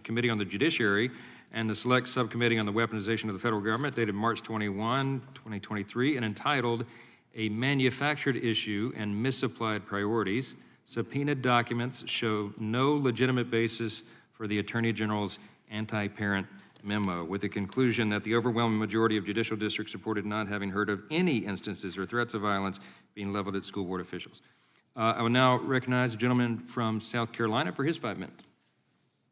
Committee on the Judiciary and the Select Subcommittee on the Weaponization of the Federal Government, dated March 21, 2023, and entitled A Manufactured Issue and Misapplied Priorities. Subpoenaed documents show no legitimate basis for the Attorney General's anti-parent memo, with the conclusion that the overwhelming majority of judicial districts reported not having heard of any instances or threats of violence being leveled at school board officials. I will now recognize the gentleman from South Carolina for his 5 minutes.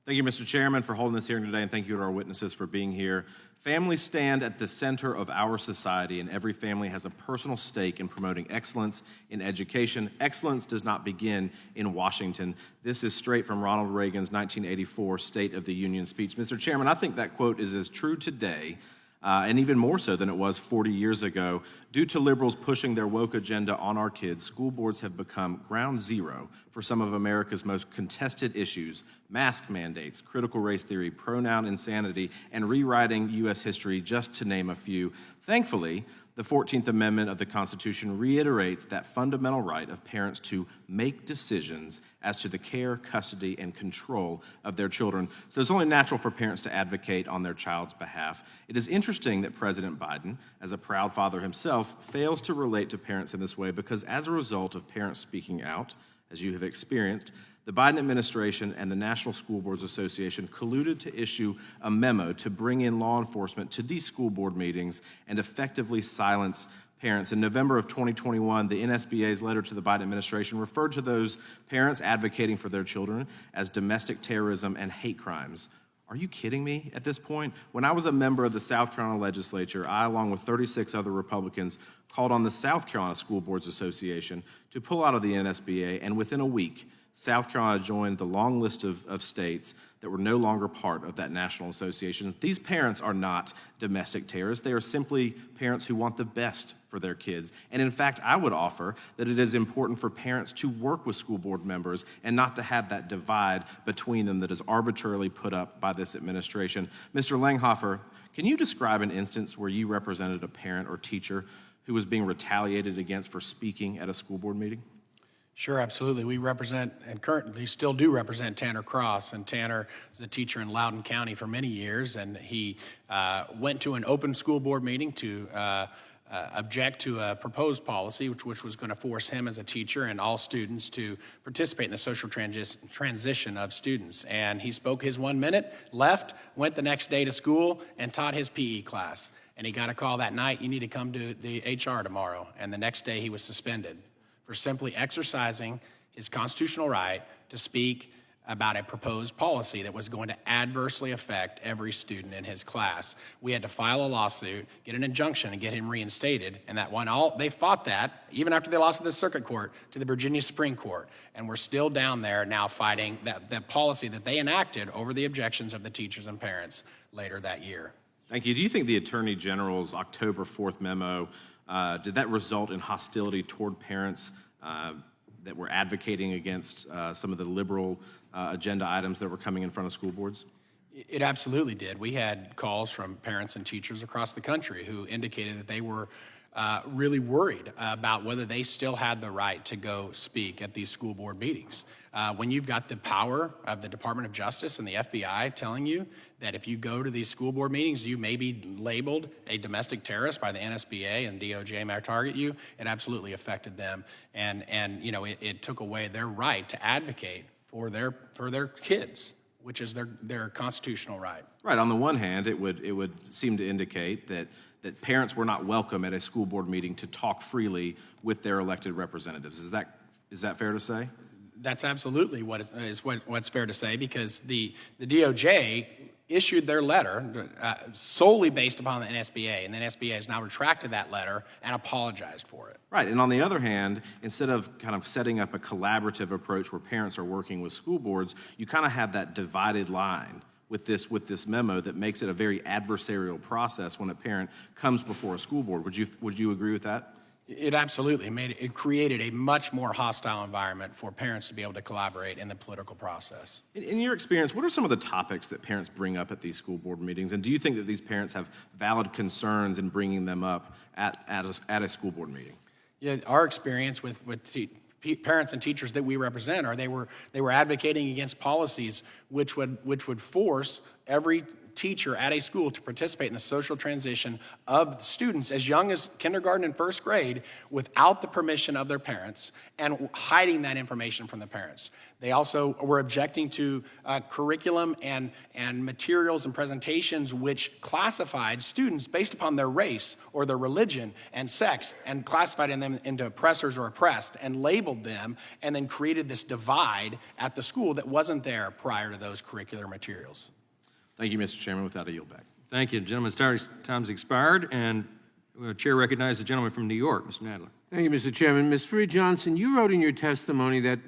Thank you, Mr. Chairman, for holding this hearing today, and thank you to our witnesses for being here. Families stand at the center of our society, and every family has a personal stake in promoting excellence in education. Excellence does not begin in Washington. This is straight from Ronald Reagan's 1984 State of the Union speech. Mr. Chairman, I think that quote is as true today and even more so than it was 40 years ago. Due to liberals pushing their woke agenda on our kids, school boards have become ground zero for some of America's most contested issues: mask mandates, critical race theory, pronoun insanity, and rewriting U.S. history, just to name a few. Thankfully, the 14th Amendment of the Constitution reiterates that fundamental right of parents to make decisions as to the care, custody, and control of their children. So it's only natural for parents to advocate on their child's behalf. It is interesting that President Biden, as a proud father himself, fails to relate to parents in this way, because as a result of parents speaking out, as you have experienced, the Biden administration and the National School Boards Association colluded to issue a memo to bring in law enforcement to these school board meetings and effectively silence parents. In November of 2021, the NSBA's letter to the Biden administration referred to those parents advocating for their children as domestic terrorism and hate crimes. Are you kidding me at this point? When I was a member of the South Carolina legislature, I, along with 36 other Republicans, called on the South Carolina School Boards Association to pull out of the NSBA, and within a week, South Carolina joined the long list of states that were no longer part of that national association. These parents are not domestic terrorists. They are simply parents who want the best for their kids. And in fact, I would offer that it is important for parents to work with school board members and not to have that divide between them that is arbitrarily put up by this administration. Mr. Langhofer, can you describe an instance where you represented a parent or teacher who was being retaliated against for speaking at a school board meeting? Sure, absolutely. We represent, and currently still do represent, Tanner Cross. And Tanner was a teacher in Loudoun County for many years, and he went to an open school board meeting to object to a proposed policy which was going to force him as a teacher and all students to participate in the social transition of students. And he spoke his 1 minute, left, went the next day to school, and taught his PE class. And he got a call that night, "You need to come to the HR tomorrow." And the next day he was suspended for simply exercising his constitutional right to speak about a proposed policy that was going to adversely affect every student in his class. We had to file a lawsuit, get an injunction, and get him reinstated, and they fought that, even after they lost to the circuit court, to the Virginia Supreme Court, and we're still down there now fighting that policy that they enacted over the objections of the teachers and parents later that year. Thank you. Do you think the Attorney General's October 4th memo, did that result in hostility toward parents that were advocating against some of the liberal agenda items that were coming in front of school boards? It absolutely did. We had calls from parents and teachers across the country who indicated that they were really worried about whether they still had the right to go speak at these school board meetings. When you've got the power of the Department of Justice and the FBI telling you that if you go to these school board meetings, you may be labeled a domestic terrorist by the NSBA and DOJ may target you, it absolutely affected them. And you know, it took away their right to advocate for their kids, which is their constitutional right. Right. On the one hand, it would seem to indicate that parents were not welcome at a school board meeting to talk freely with their elected representatives. Is that fair to say? That's absolutely what's fair to say, because the DOJ issued their letter solely based upon the NSBA, and the NSBA has now retracted that letter and apologized for it. Right, and on the other hand, instead of kind of setting up a collaborative approach where parents are working with school boards, you kind of have that divided line with this memo that makes it a very adversarial process when a parent comes before a school board. Would you agree with that? It absolutely created a much more hostile environment for parents to be able to collaborate in the political process. In your experience, what are some of the topics that parents bring up at these school board meetings? And do you think that these parents have valid concerns in bringing them up at a school board meeting? Yeah, our experience with parents and teachers that we represent are they were advocating against policies which would force every teacher at a school to participate in the social transition of the students as young as kindergarten and first grade without the permission of their parents and hiding that information from the parents. They also were objecting to curriculum and materials and presentations which classified students based upon their race or their religion and sex and classified them into oppressors or oppressed and labeled them and then created this divide at the school that wasn't there prior to those curricular materials. Thank you, Mr. Chairman. With that, I yield back. Thank you. Gentleman's time's expired, and Chair recognizes the gentleman from New York, Mr. Nadler. Thank you, Mr. Chairman. Ms. Freed Johnson, you wrote in your testimony that